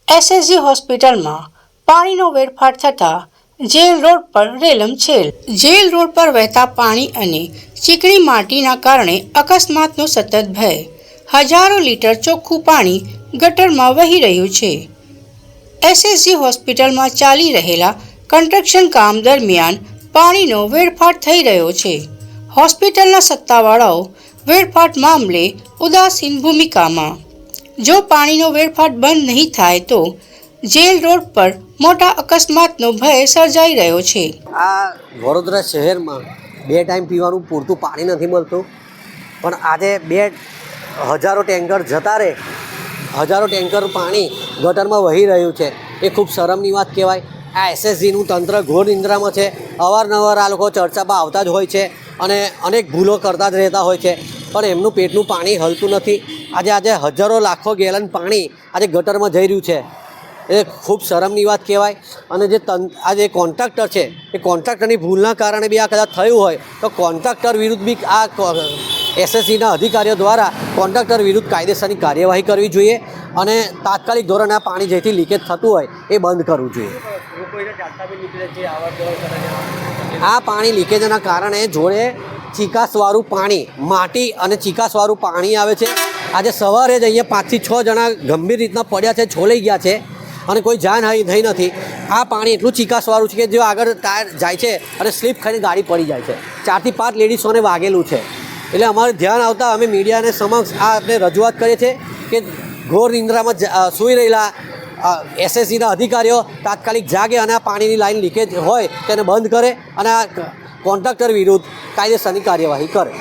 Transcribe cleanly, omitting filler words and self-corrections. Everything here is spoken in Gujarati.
એસએસજી હોસ્પિટલમાં પાણીનો વેડફાટ થતાં જેલ રોડ પર રેલમછેલ. જેલ રોડ પર વહેતા પાણી અને ચીકણી માટીના કારણે અકસ્માતનો સતત ભય. હજારો લીટર ચોખ્ખું પાણી ગટરમાં વહી રહ્યું છે. એસએસજી હોસ્પિટલમાં ચાલી રહેલા કન્સ્ટ્રક્શન કામ દરમિયાન પાણીનો વેડફાટ થઈ રહ્યો છે. હોસ્પિટલના સત્તાવાળાઓ વેડફાટ મામલે ઉદાસીન ભૂમિકામાં. જો પાણીનો વેડફાટ બંધ નહીં થાય તો જેલ રોડ પર મોટા અકસ્માતનો ભય સર્જાઈ રહ્યો છે. આ વડોદરા શહેરમાં 2 ટાઈમ પીવાનું પૂરતું પાણી નથી મળતું, પણ આજે હજારો ટેન્કર જતા રહે, હજારો ટેન્કર પાણી ગટરમાં વહી રહ્યું છે. એ ખૂબ શરમની વાત કહેવાય. આ એસએસજીનું તંત્ર ઘોર નિંદ્રામાં છે. અવારનવાર આ લોકો ચર્ચામાં આવતા જ હોય છે અને અનેક ભૂલો કરતા જ રહેતા હોય છે, પણ એમનું પેટનું પાણી હલતું નથી. આજે હજારો લાખો ગેલન પાણી આજે ગટરમાં જઈ રહ્યું છે. એ ખૂબ શરમની વાત કહેવાય. અને આ જે કોન્ટ્રાક્ટર છે એ કોન્ટ્રાક્ટરની ભૂલના કારણે બી આ કદાચ થયું હોય તો કોન્ટ્રાક્ટર વિરુદ્ધ બી આ એસએસસીના અધિકારીઓ દ્વારા કોન્ટ્રાક્ટર વિરુદ્ધ કાયદેસરની કાર્યવાહી કરવી જોઈએ અને તાત્કાલિક ધોરણે આ પાણી જેથી લીકેજ થતું હોય એ બંધ કરવું જોઈએ. આ પાણી લીકેજના કારણે જોડે ચીકાશવાળું પાણી, માટી અને ચીકાશવાળું પાણી આવે છે. આજે સવારે જ અહીંયા 5 થી 6 જણા ગંભીર રીતના પડ્યા છે, છોલાઈ ગયા છે અને કોઈ જાનહાનિ થઈ નથી. આ પાણી એટલું ચીકાશવાળું છે કે જો આગળ ટાયર જાય છે અને સ્લીપ ખાઈને ગાડી પડી જાય છે. 4 થી 5 લેડીઝોને વાગેલું છે. એટલે અમારે ધ્યાન આવતા અમે મીડિયાને સમક્ષ આ આપણે રજૂઆત કરીએ છીએ કે ઘોર નિંદ્રામાં સૂઈ રહેલા એસએસસીના અધિકારીઓ તાત્કાલિક જાગે અને આ પાણીની લાઈન લીકેજ હોય તેને બંધ કરે અને આ કોન્ટ્રાક્ટર વિરુદ્ધ કાયદેસરની કાર્યવાહી કરે.